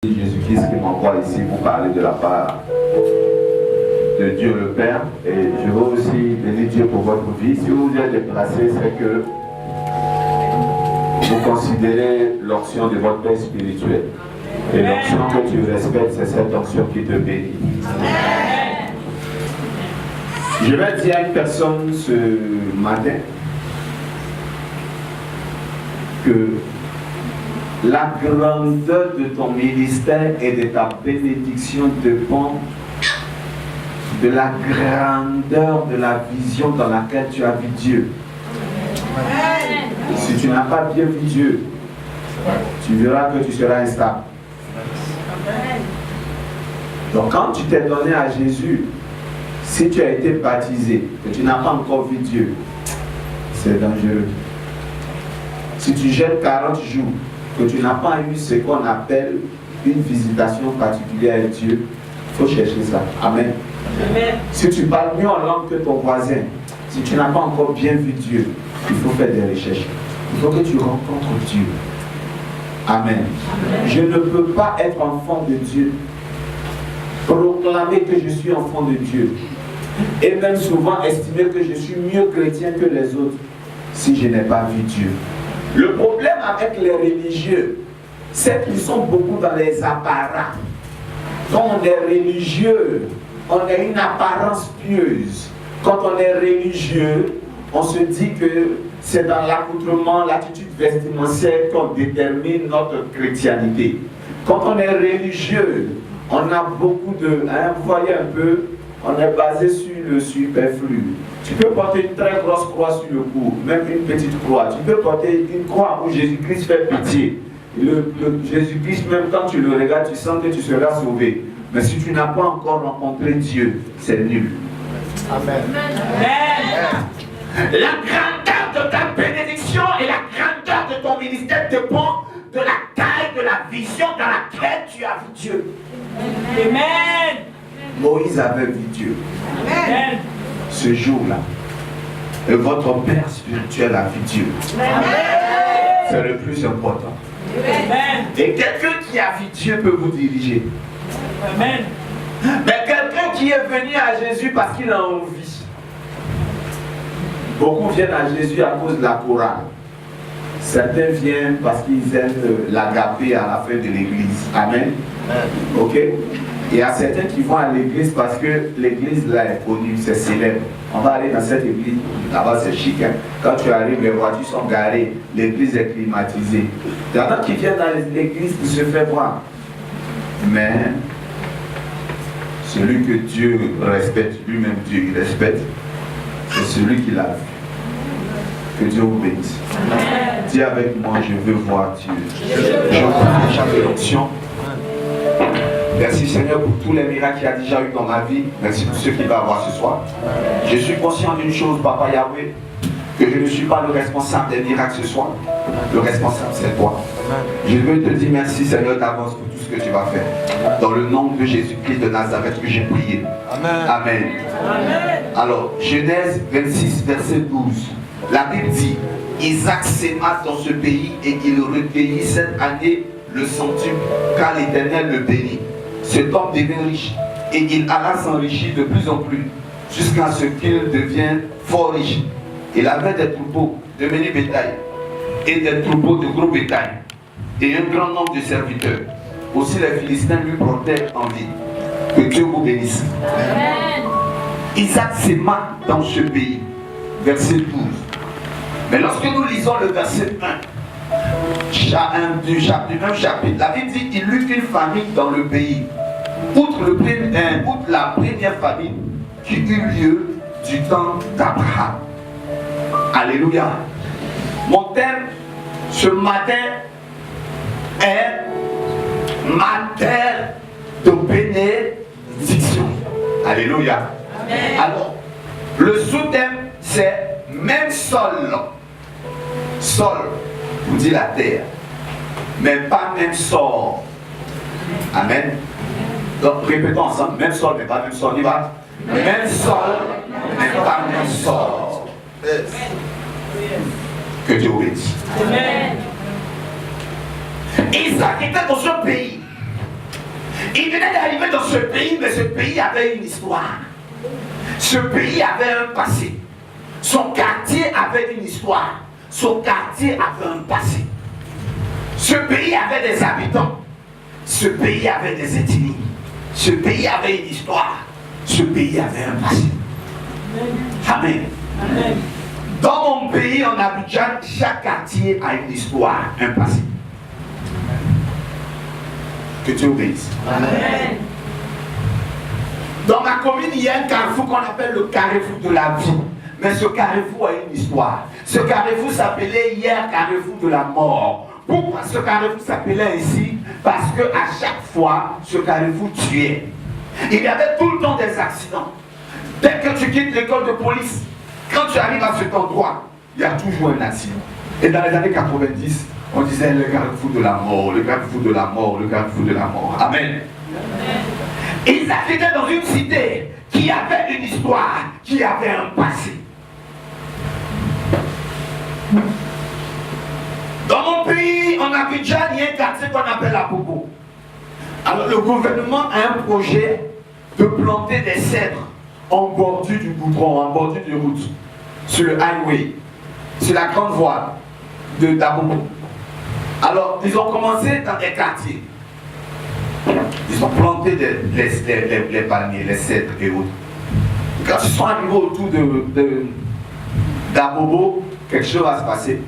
Jésus-Christ qui m'envoie ici pour parler de la part de Dieu le Père. Et je veux aussi bénir Dieu pour votre vie. Si vous vous êtes déplacé, c'est que vous considérez l'onction de votre Père spirituel. Et l'onction que tu respectes, c'est cette onction qui te bénit. Je vais dire à une personne ce matin que la grandeur de ton ministère et de ta bénédiction dépend de la grandeur de la vision dans laquelle tu as vu Dieu. Si tu n'as pas bien vu Dieu, tu verras que tu seras instable. Donc quand tu t'es donné à Jésus, si tu as été baptisé, que tu n'as pas encore vu Dieu, c'est dangereux. Si tu jeûnes 40 jours, que tu n'as pas eu ce qu'on appelle une visitation particulière avec Dieu, il faut chercher ça. Amen. Amen. Si tu parles mieux en langue que ton voisin, si tu n'as pas encore bien vu Dieu, il faut faire des recherches. Il faut que tu rencontres Dieu. Amen. Amen. Je ne peux pas être enfant de Dieu, proclamer que je suis enfant de Dieu, et même souvent estimer que je suis mieux chrétien que les autres, si je n'ai pas vu Dieu. Le problème avec les religieux, c'est qu'ils sont beaucoup dans les apparats. Quand on est religieux, on a une apparence pieuse. Quand on est religieux, on se dit que c'est dans l'accoutrement, l'attitude vestimentaire qu'on détermine notre chrétienté. Quand on est religieux, on a beaucoup de... vous voyez un peu, on est basé sur le superflu. Tu peux porter une très grosse croix sur le cou, même une petite croix. Tu peux porter une croix où Jésus-Christ fait pitié. Jésus-Christ, même quand tu le regardes, tu sens que tu seras sauvé. Mais si tu n'as pas encore rencontré Dieu, c'est nul. Amen. Amen. La grandeur de ta bénédiction et la grandeur de ton ministère dépend de la taille de la vision dans laquelle tu as vu Dieu. Amen. Moïse avait vu Dieu. Amen. Ce jour-là, et votre Père spirituel a vu Dieu. C'est le plus important. Amen. Et quelqu'un qui a vu Dieu peut vous diriger. Amen. Mais quelqu'un qui est venu à Jésus parce qu'il a envie. Beaucoup viennent à Jésus à cause de la chorale. Certains viennent parce qu'ils aiment l'agapé à la fin de l'église. Amen. Ok? Il y a certains qui vont à l'église parce que l'église là est connue, c'est célèbre. On va aller dans cette église, là-bas c'est chic. Hein? Quand tu arrives, les voitures sont garées, l'église est climatisée. Il y en a qui viennent dans l'église pour se faire voir. Mais celui que Dieu respecte, lui-même Dieu il respecte, c'est celui qui l'a vu. Que Dieu vous bénisse. Dis avec moi, je veux voir Dieu. Je veux chaque l'onction. Merci Seigneur pour tous les miracles qu'il y a déjà eu dans ma vie. Merci pour ceux qu'il va avoir ce soir. Je suis conscient d'une chose, Papa Yahweh, que je ne suis pas le responsable des miracles ce soir. Le responsable, c'est toi. Je veux te dire merci Seigneur d'avance pour tout ce que tu vas faire. Dans le nom de Jésus-Christ de Nazareth que j'ai prié. Amen. Amen. Amen. Alors, Genèse 26, verset 12. La Bible dit, Isaac s'aima dans ce pays et il recueillit cette année le centuple, car l'Éternel le bénit. Cet homme devint riche et il alla s'enrichir de plus en plus jusqu'à ce qu'il devienne fort riche. Il avait des troupeaux de menu bétail et des troupeaux de gros bétail et un grand nombre de serviteurs. Aussi les Philistins lui portaient envie. Que Dieu vous bénisse. Amen. Isaac s'aima dans ce pays. Verset 12. Mais lorsque nous lisons le verset 1, du même chapitre, la Bible dit qu'il eut une famine dans le pays. Outre la première famine qui eut lieu du temps d'Abraham. Alléluia. Mon thème ce matin est ma terre de bénédiction. Alléluia. Amen. Alors, le sous-thème c'est même sol. Sol vous dit la terre, mais pas même sort. Amen. Donc répétons ensemble, même sol mais pas même sol. On y va. Même sol mais pas même sort. Que Dieu vous bénisse. Isaac était dans ce pays Il venait d'arriver dans ce pays, mais ce pays avait une histoire. Ce pays avait un passé. Son quartier avait une histoire. Son quartier avait un passé. Ce pays avait des habitants. Ce pays avait des ethnies. Ce pays avait une histoire. Ce pays avait un passé. Amen. Amen. Dans mon pays, en Abidjan, chaque quartier a une histoire, un passé. Que Dieu obéisse. Amen. Dans ma commune, il y a un carrefour qu'on appelle le carrefour de la vie. Mais ce carrefour a une histoire. Ce carrefour s'appelait hier carrefour de la mort. Pourquoi ce carrefour s'appelait ainsi? Parce qu'à chaque fois, ce carrefour tuait. Il y avait tout le temps des accidents. Dès que tu quittes l'école de police, quand tu arrives à cet endroit, il y a toujours un accident. Et dans les années 90, on disait le carrefour de la mort, le carrefour de la mort, le carrefour de la mort. Amen. Amen. Isaac était dans une cité qui avait une histoire, qui avait un passé. Dans mon pays, en Abidjan, il y a un quartier qu'on appelle la Bobo. Alors le gouvernement a un projet de planter des cèdres en bordure du goudron, en bordure de route, sur le highway, sur la grande voie de Dabobo. Alors, ils ont commencé dans des quartiers. Ils ont planté les palmiers, les cèdres et autres. Quand ils sont arrivés autour d'Abobo, quelque chose va se passer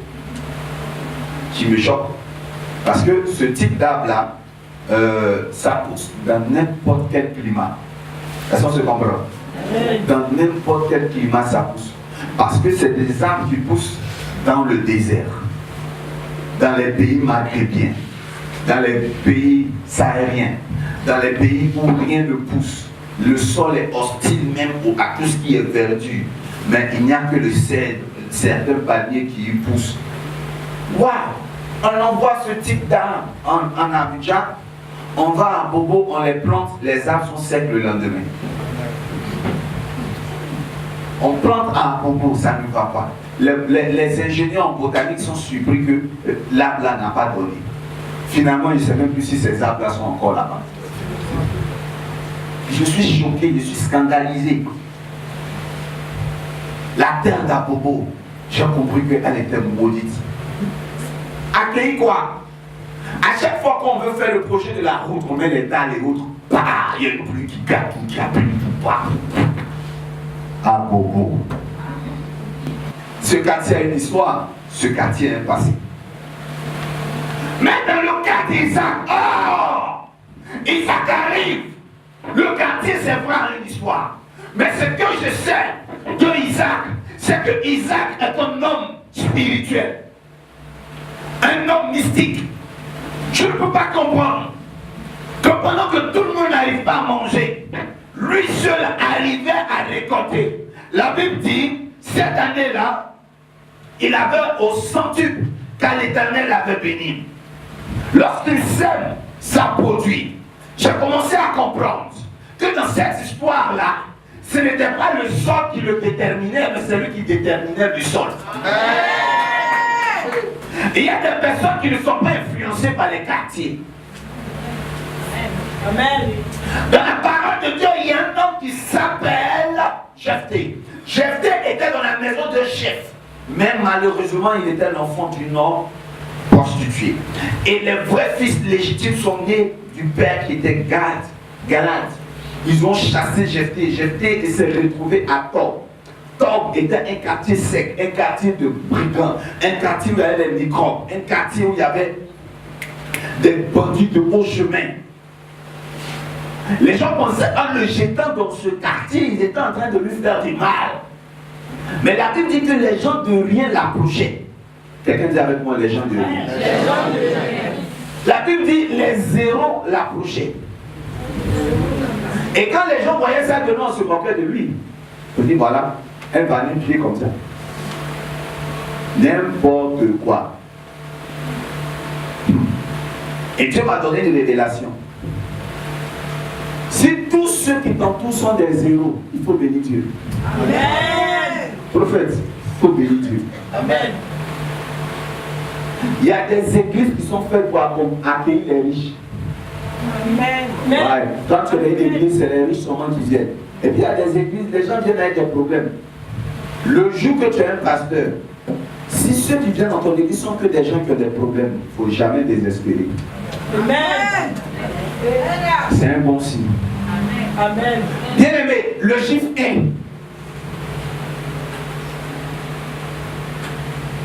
qui me choque. Parce que ce type d'arbre-là, ça pousse dans n'importe quel climat. Est-ce qu'on se comprend? Dans n'importe quel climat, ça pousse. Parce que c'est des arbres qui poussent dans le désert, dans les pays maghrébiens, dans les pays sahariens, dans les pays où rien ne pousse. Le sol est hostile même à tout ce qui est verdure. Mais il n'y a que le cèdre, certains palmiers qui y poussent. Waouh! On envoie ce type d'arbre en Abidjan, on va à Bobo, on les plante, les arbres sont secs le lendemain. On plante à Bobo, ça ne va pas. Les ingénieurs en botanique sont surpris que l'arbre là n'a pas donné. Finalement, je ne sais même plus si ces arbres là sont encore là-bas. Je suis choqué, je suis scandalisé. La terre d'Abobo, j'ai compris qu'elle était maudite. Accueillir quoi? À chaque fois qu'on veut faire le projet de la route, on met les dalles et autres. Bah, il y a une pluie qui gâte tout, qui a plu tout partout. Abobo. Ce quartier a une histoire, ce quartier a un passé. Mais dans le cas d'Isaac, Isaac arrive. Le quartier, c'est vrai, a une histoire. Mais ce que je sais de Isaac, c'est que Isaac est un homme spirituel. Un homme mystique. Je ne peux pas comprendre que pendant que tout le monde n'arrive pas à manger, lui seul arrivait à récolter. La Bible dit, cette année-là, il avait au centuple car l'Éternel l'avait béni. Lorsqu'il sème, ça produit. J'ai commencé à comprendre que dans cette histoire-là, ce n'était pas le sol qui le déterminait, mais c'est lui qui déterminait le sol. Il y a des personnes qui ne sont pas influencées par les quartiers. Amen. Dans la parole de Dieu, il y a un homme qui s'appelle Jephthé. Jephthé était dans la maison de chef. Mais malheureusement, il était l'enfant du Nord prostitué. Et les vrais fils légitimes sont nés du père qui était Galad. Ils ont chassé Jephthé. Jephthé s'est retrouvé à Tob. Tob était un quartier sec, un quartier de brigands, un quartier où il y avait des microbes, un quartier où il y avait des bandits de haut chemin. Les gens pensaient qu'en le jetant dans ce quartier, ils étaient en train de lui faire du mal. Mais la Bible dit que les gens de rien l'approchaient. Quelqu'un dit avec moi, les gens de rien. La Bible dit les zéros l'approchaient. Et quand les gens voyaient ça, que on se moquait de lui. On dit voilà, elle va nous tuer comme ça. N'importe quoi. Et Dieu m'a donné une révélation. Si tous ceux qui t'entourent sont des zéros, il faut bénir Dieu. Amen. Prophète, il faut bénir Dieu. Amen. Il y a des églises qui sont faites pour accueillir les riches. Ouais. Quand tu es une église, c'est les riches seulement qui viennent. Et puis il y a des églises, les gens viennent avec des problèmes. Le jour que tu es un pasteur, si ceux qui viennent dans ton église sont que des gens qui ont des problèmes, il ne faut jamais désespérer. Amen. C'est un bon signe. Amen. Bien aimé, le chiffre 1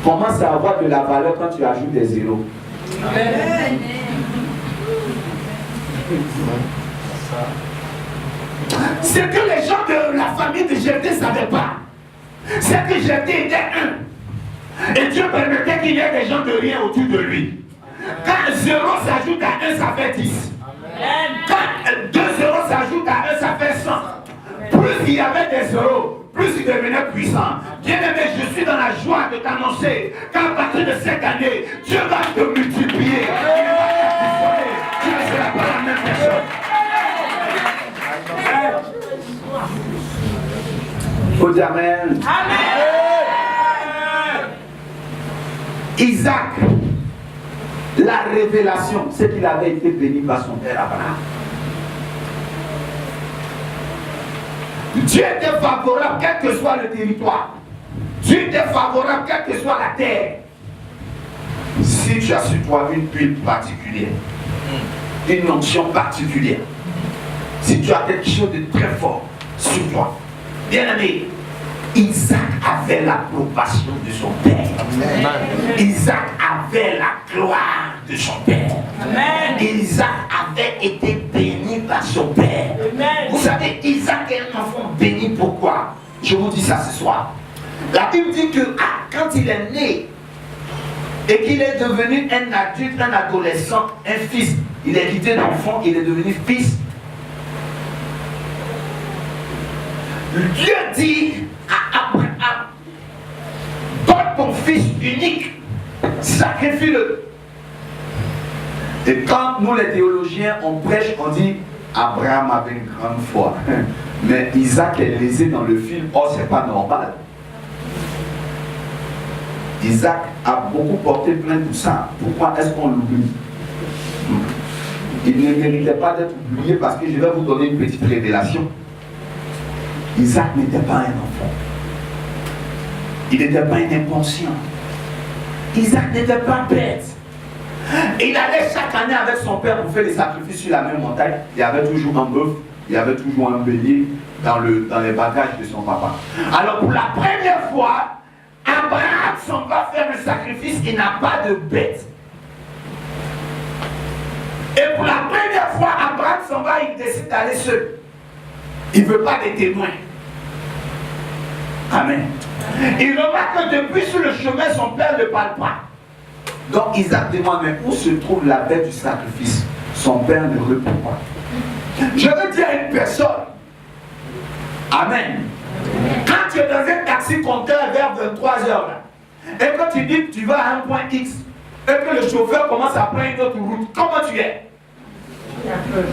commence à avoir de la valeur quand tu ajoutes des zéros. Amen. Ce que les gens de la famille de Jephthé ne savaient pas, c'est que Jephthé était un. Et Dieu permettait qu'il y ait des gens de rien autour de lui. Quand 0 s'ajoute à 1, ça fait 10. Quand 2 zéros s'ajoute à 1, ça fait 100. Plus il y avait des zéros, plus il devenait puissant. Bien aimé, je suis dans la joie de t'annoncer qu'à partir de cette année, Dieu va te multiplier. Il va t'additionner. Tu ne seras pas la même personne. Il faut dire Amen. Amen. Isaac, la révélation, c'est qu'il avait été béni par son père Abraham. Dieu était favorable quel que soit le territoire. Dieu était favorable quelle que soit la terre. Si tu as sur toi une huile particulière, une onction particulière, si tu as quelque chose de très fort sur toi, bien aimé, Isaac avait l'approbation de son père. Amen. Isaac avait la gloire de son père. Amen. Isaac avait été béni par son père. Amen. Vous savez, Isaac est un enfant béni. Pourquoi? Je vous dis ça ce soir. La Bible dit que quand il est né et qu'il est devenu un adulte, un adolescent, un fils, il est quitté d'enfant, il est devenu fils. Dieu dit à Abraham, donne ton fils unique, sacrifie-le. Et quand nous les théologiens, on prêche, on dit Abraham avait une grande foi. Mais Isaac est lésé dans le film, oh c'est pas normal. Isaac a beaucoup porté plainte pour ça. Pourquoi est-ce qu'on l'oublie? Il ne méritait pas d'être oublié parce que je vais vous donner une petite révélation. Isaac n'était pas un enfant. Il n'était pas un inconscient. Isaac n'était pas bête. Il allait chaque année avec son père pour faire des sacrifices sur la même montagne. Il y avait toujours un bœuf, il y avait toujours un bélier dans les bagages de son papa. Alors pour la première fois, Abraham s'en va faire le sacrifice, il n'a pas de bête. Et pour la première fois, Abraham s'en va, il décide d'aller seul. Il ne veut pas des témoins. Amen. Il remarque que depuis sur le chemin, son père ne parle pas. Donc Isaac demande, mais où se trouve la bête du sacrifice? Son père ne répond pas. Je veux dire à une personne, Amen. Quand tu es dans un taxi compteur vers 23h, là, et quand tu dis que tu vas à un point X, et que le chauffeur commence à prendre une autre route, comment tu es?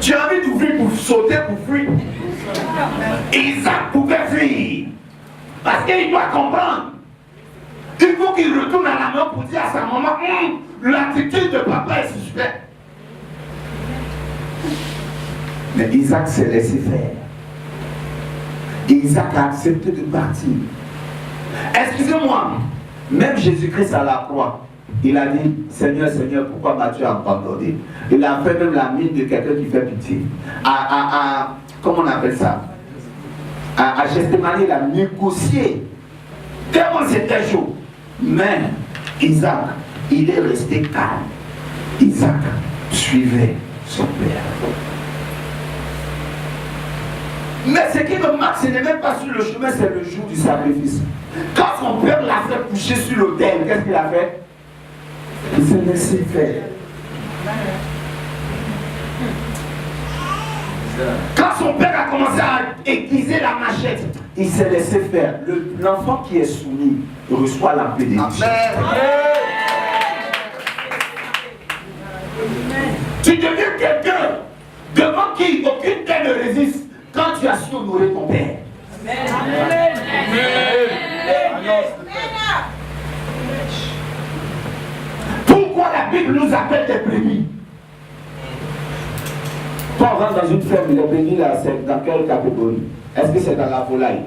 Tu as envie d'ouvrir pour sauter, pour fuir. Isaac pouvait fuir. Parce qu'il doit comprendre. Il faut qu'il retourne à la main pour dire à sa maman, l'attitude de papa est suspecte. Mais Isaac s'est laissé faire. Isaac a accepté de partir. Excusez-moi, même Jésus-Christ à la croix, il a dit, Seigneur, Seigneur, pourquoi m'as-tu abandonné? Il a fait même la mine de quelqu'un qui fait pitié. Comment on appelle ça? À Gethsémani, il a négocié. Tellement c'était chaud. Mais Isaac, il est resté calme. Isaac suivait son père. Mais ce qui me marque, ce n'est même pas sur le chemin, c'est le jour du sacrifice. Quand son père l'a fait coucher sur l'autel, qu'est-ce qu'il a fait? Il s'est laissé faire. Quand son père a commencé à aiguiser la machette, il s'est laissé faire. L'enfant qui est soumis reçoit la bénédiction. Tu deviens quelqu'un devant qui aucune terre ne résiste quand tu as su honorer ton père. Amen. Pourquoi la Bible nous appelle des brebis? Quand on rentre dans une ferme, les bénis là, c'est dans quelle catégorie? Est-ce que c'est dans la volaille?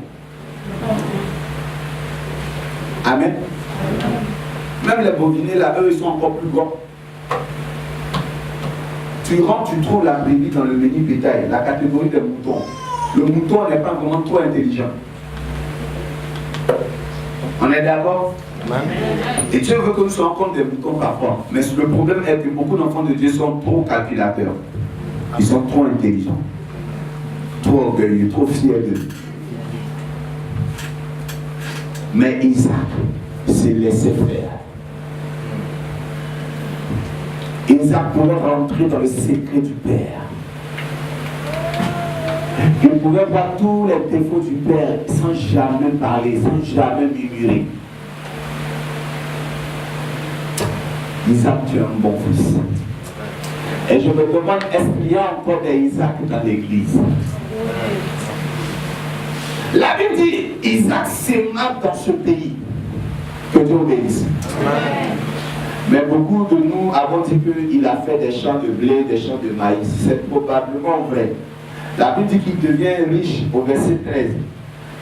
Amen. Même les bovinés là, eux, ils sont encore plus grands. Tu rentres, tu trouves la brebis dans le menu bétail, la catégorie des moutons. Le mouton n'est pas vraiment trop intelligent. On est d'accord? Et Dieu veut que nous soyons comme des moutons parfois. Mais le problème est que beaucoup d'enfants de Dieu sont trop calculateurs. Ils sont trop intelligents, trop orgueilleux, trop fiers d'eux. Mais Isaac s'est laissé faire. Isaac pouvait rentrer dans le secret du Père. Il pouvait voir tous les défauts du Père sans jamais parler, sans jamais murmurer. Isaac, tu es un bon fils. Et je me demande, est-ce qu'il y a encore des Isaac dans l'église? La Bible dit, Isaac s'aima dans ce pays. Que Dieu bénisse. Mais beaucoup de nous avons dit qu'il a fait des champs de blé, des champs de maïs. C'est probablement vrai. La Bible dit qu'il devient riche au verset 13.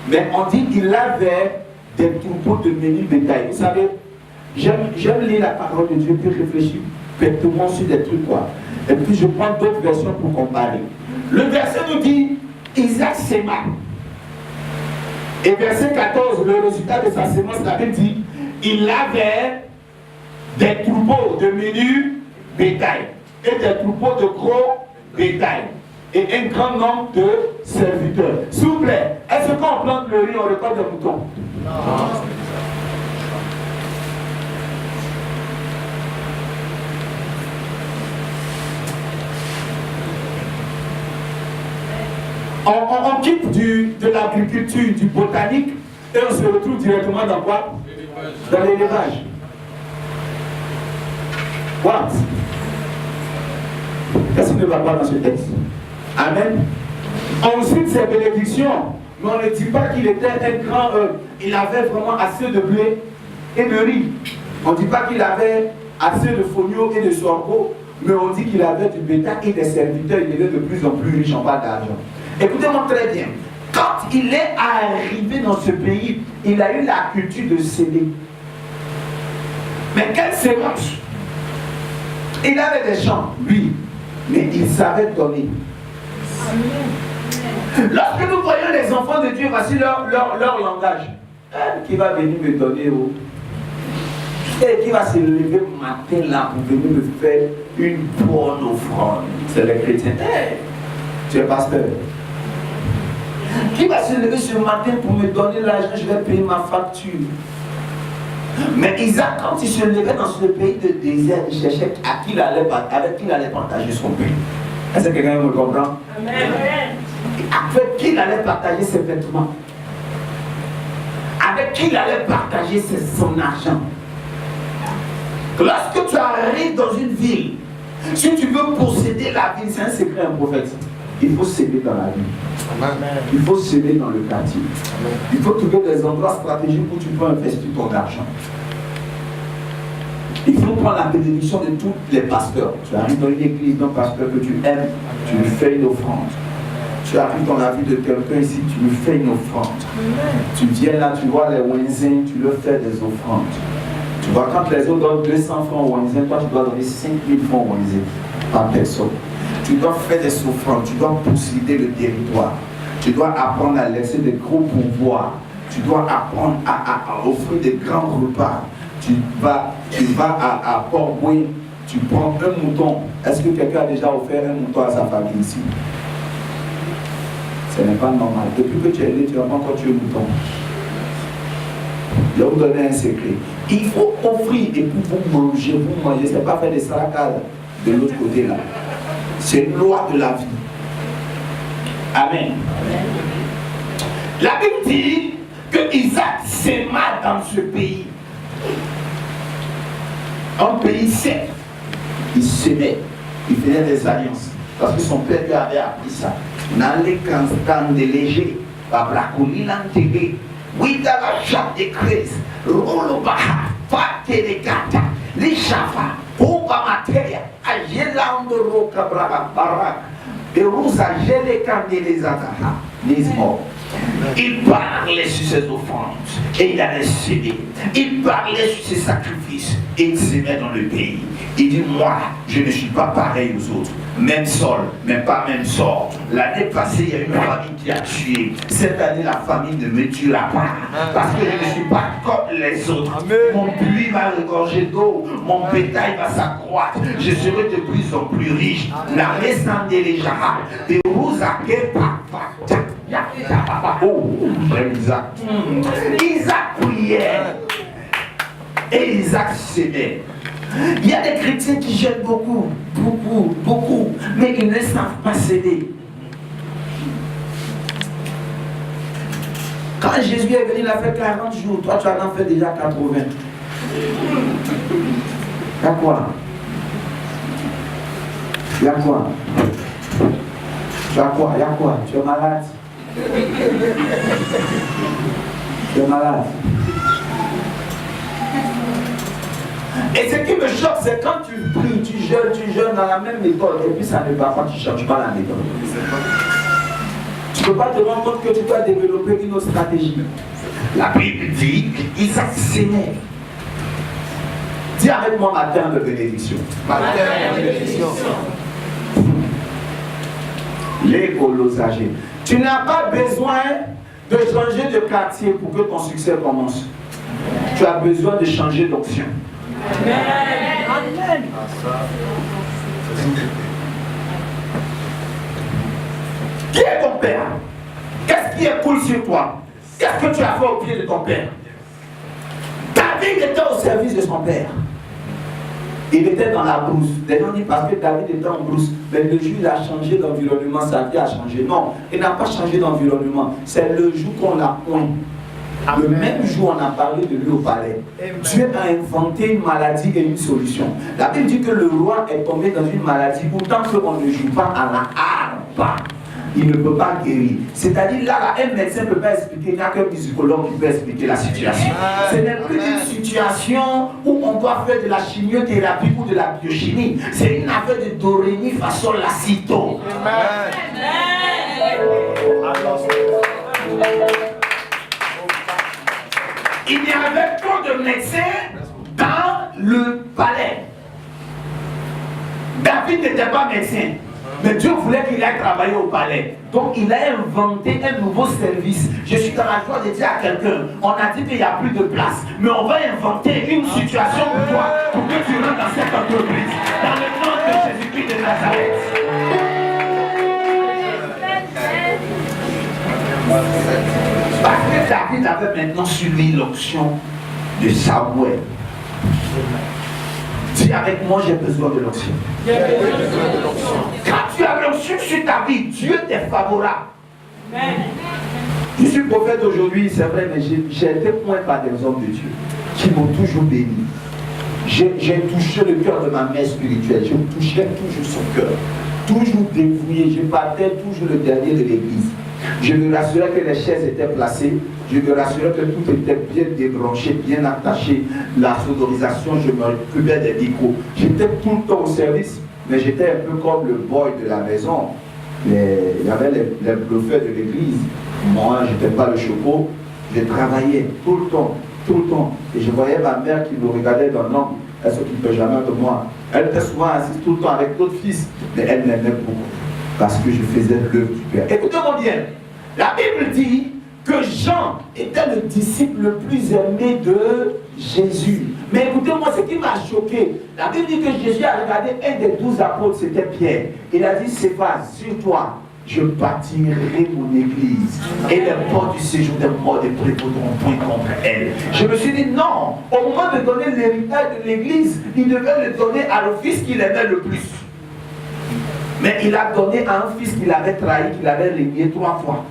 Mais on dit qu'il avait des troupeaux de menus bétail. Vous savez, j'aime lire la parole de Dieu, puis réfléchir bêtement sur des trucs quoi. Et puis je prends d'autres versions pour comparer. Le verset nous dit, Isaac s'aima. Et verset 14, le résultat de sa sémence, la Bible dit, il avait des troupeaux de menus bétail et des troupeaux de gros bétail et un grand nombre de serviteurs. S'il vous plaît, est-ce qu'on plante le riz, on récolte des moutons? Non. On quitte de l'agriculture, du botanique, et on se retrouve directement dans quoi? Dans l'élevage. What? Qu'est-ce qui ne va pas dans ce texte? Amen. Ensuite, ces bénédictions, mais on ne dit pas qu'il était un grand il avait vraiment assez de blé et de riz. On ne dit pas qu'il avait assez de fonio et de sorgho, mais on dit qu'il avait du bétail et des serviteurs. Il était de plus en plus riche en bas d'argent. Écoutez-moi très bien. Quand il est arrivé dans ce pays, il a eu la culture de s'aimer. Mais quelle sémence? Il avait des champs, lui, mais il savait donner. Lorsque nous voyons les enfants de Dieu, voici leur langage. Qui va venir me donner et qui va se lever le matin là pour venir me faire une bonne offrande? C'est les chrétiens. Hey, tu es pasteur. Qui va se lever ce matin pour me donner l'argent, je vais payer ma facture? Mais Isaac, quand il se levait dans ce pays de désert, il cherchait avec qui il allait partager son pays. Est-ce que quelqu'un me comprend? Amen. Avec qui il allait partager ses vêtements? Avec qui il allait partager son argent? Lorsque tu arrives dans une ville, si tu veux posséder la ville, c'est un secret, un prophète. Il faut s'aimer dans la ville. Amen. Il faut s'aimer dans le quartier. Amen. Il faut trouver des endroits stratégiques où tu peux investir ton argent. Il faut prendre la bénédiction de tous les pasteurs. Tu arrives dans une église d'un pasteur que tu aimes, tu lui fais une offrande. Tu arrives dans la vie de quelqu'un ici, tu lui fais une offrande. Amen. Tu viens là, tu vois les Wenzin, tu leur fais des offrandes. Tu vois, quand les autres donnent 200 francs au Wenzin, toi tu dois donner 5000 francs au Wenzin par personne. Tu dois faire des offrandes, tu dois posséder le territoire. Tu dois apprendre à laisser des gros pouvoirs. Tu dois apprendre à offrir des grands repas. Tu vas à Port-Bouin, tu prends un mouton. Est-ce que quelqu'un a déjà offert un mouton à sa famille ici? Ce n'est pas normal. Depuis que tu es né, tu n'as pas encore tué un mouton. Je vais vous donner un secret. Il faut offrir et puis vous manger. Ce n'est pas faire des salades de l'autre côté là. C'est une loi de la vie. Amen. La Bible dit que Isaac s'aima dans ce pays. Un pays sec. Il s'aimait. Il faisait des alliances. Parce que son père lui avait appris ça. N'allez qu'en temps de léger. Babracoli l'antégré. Oui, dans la chape de crise. Rolobaha. Fate de gata. Les chafa. Oba materia. Ajelando roka brava barak. Et Rouza gelé les Ataha, les morts. Il parlait sur ses offrandes et il allait s'aimer. Il parlait sur ses sacrifices et il s'aimait dans le pays. Il dit, moi, je ne suis pas pareil aux autres. Même sol, mais pas même sort. L'année passée, il y a une famille qui a tué. Cette année, la famille ne me tuera pas. Parce que je ne suis pas comme les autres. Mon puits va regorger d'eau. Mon bétail va s'accroître. Je serai de plus en plus riche. La maison des légendes. Et vous avez pas. Oh, j'aime Isaac. Isaac priait et Isaac s'aimait. Il y a des chrétiens qui gênent beaucoup, mais ils ne savent pas s'aimer. Quand Jésus est venu, il a fait 40 jours, toi tu en as fait déjà 80. Il y a quoi? Il y a quoi? Tu as quoi? Il y a quoi? Tu es malade? Tu es malade. Et ce qui me choque, c'est quand tu pries, tu jeûnes dans la même méthode, et puis ça ne va pas, tu ne changes pas la méthode. Tu ne peux pas te rendre compte que tu dois développer une autre stratégie. La Bible dit qu'Isaac s'aimait. Dis avec moi ma terre de bénédiction. Ma terre de bénédiction. Les Colossages. Tu n'as pas besoin de changer de quartier pour que ton succès commence. Tu as besoin de changer d'option. Amen. Qui est ton père? Qu'est-ce qui est cool sur toi? Qu'est-ce que tu as fait au pied de ton père? David était au service de son père. Il était dans la brousse. Les gens disent parce que David était en brousse. Mais le jour il a changé d'environnement, sa vie a changé. Non, il n'a pas changé d'environnement. C'est le jour qu'on l'a point. Le même jour, on a parlé de lui au palais. Dieu a inventé une maladie et une solution. La Bible dit que le roi est tombé dans une maladie où tant qu'on ne joue pas à la harpe, il ne peut pas guérir. C'est-à-dire là, un médecin ne peut pas expliquer, il n'y a qu'un psychologue qui peut expliquer la situation. Ce n'est plus une situation où on doit faire de la chimiothérapie ou de la biochimie. C'est une affaire de doréni façon la cito. Il y avait trop de médecins dans le palais. David n'était pas médecin, mais Dieu voulait qu'il aille travailler au palais. Donc il a inventé un nouveau service. Je suis dans la joie de dire à quelqu'un, on a dit qu'il n'y a plus de place, mais on va inventer une situation pour toi, pour que tu rentres dans cette entreprise. Dans le nom de Jésus-Christ de Nazareth. Parce que David avait maintenant suivi l'option de Samuel. Dis avec moi, j'ai besoin de l'option. Quand tu as l'option sur ta vie, Dieu t'est favorable. Je suis prophète aujourd'hui, c'est vrai, mais j'ai été point par des hommes de Dieu qui m'ont toujours béni. J'ai touché le cœur de ma mère spirituelle, je touchais toujours son cœur. Toujours dévoué, je partais toujours le dernier de l'église. Je me rassurais que les chaises étaient placées, je me rassurais que tout était bien débranché, bien attaché, la sonorisation, je me occupais des micros. J'étais tout le temps au service, mais j'étais un peu comme le boy de la maison. Il y avait les bluffeurs de l'église. Moi, je n'étais pas le choco, je travaillais tout le temps. Et je voyais ma mère qui me regardait dans l'angle, elle ne s'occupait jamais de moi. Elle était souvent assise tout le temps avec d'autres fils, mais elle m'aimait beaucoup. Parce que je faisais l'œuvre du Père. Écoutez-moi bien, la Bible dit que Jean était le disciple le plus aimé de Jésus. Mais écoutez-moi, ce qui m'a choqué, la Bible dit que Jésus a regardé un des 12 apôtres, c'était Pierre. Il a dit, Céphase, sur toi, je bâtirai mon église. Et les portes du séjour des morts ne prévaudront point contre elle. Je me suis dit, non, au moment de donner l'héritage de l'église, il devait le donner à le fils qu'il aimait le plus. Mais il a donné à un fils qu'il avait trahi, qu'il avait régné 3 fois.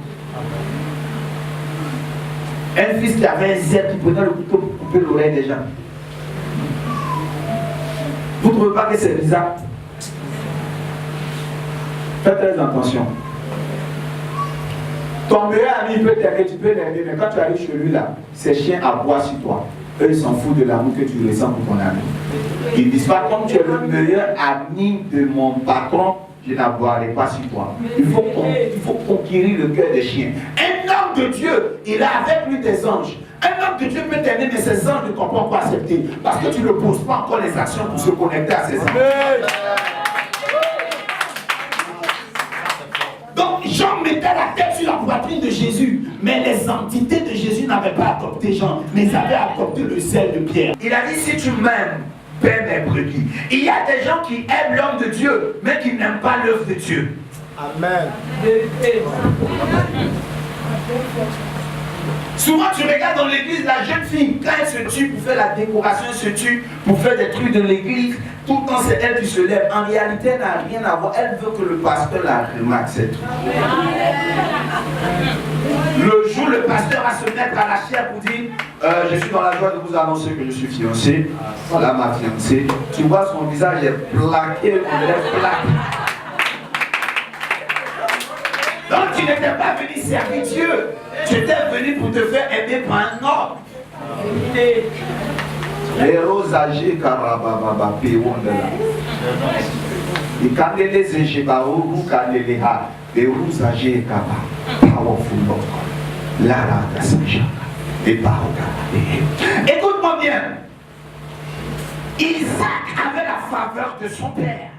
Un fils qui avait un zèle qui prenait le couteau pour couper l'oreille des gens. Vous ne trouvez pas que c'est bizarre? Faites très attention. Ton meilleur ami peut t'aimer, tu peux l'aimer, mais quand tu arrives chez lui là, ces chiens aboient sur toi. Eux, ils s'en foutent de l'amour que tu ressens pour ton ami. Ils disent pas, comme tu es le meilleur ami de mon patron, je n'aboierai pas sur toi. Il faut conquérir le cœur des chiens. Un homme de Dieu, il a avec lui des anges. Un homme de Dieu peut t'aimer, mais ces anges ne t'ont pas encore accepté. Parce que tu ne poses pas encore les actions pour se connecter à ces anges. Donc Jean mettait la tête sur la poitrine de Jésus, mais les entités de Jésus n'avaient pas adopté Jean, mais ils avaient adopté le sel de Pierre. Il a dit, si tu m'aimes, paie mes brebis. Il y a des gens qui aiment l'homme de Dieu, mais qui n'aiment pas l'œuvre de Dieu. Amen. Souvent tu regardes dans l'église, la jeune fille, quand elle se tue pour faire la décoration, elle se tue pour faire des trucs de l'église, tout le temps c'est elle qui se lève. En réalité, elle n'a rien à voir, elle veut que le pasteur la remarque, c'est tout. Le jour, le pasteur va se mettre à la chair pour dire je suis dans la joie de vous annoncer que je suis fiancé. Voilà ma fiancée. Tu vois, son visage est plaqué, on est plaqué. Donc tu n'étais pas venu servir Dieu. Tu étais venu pour te faire aimer par un homme. Les roses âgées, karababa, péondela. Et quand les échebarou, ou quand les ha, les roses âgées, kaba, powerful Lord. Lara, et écoute-moi bien. Isaac avait la faveur de son père.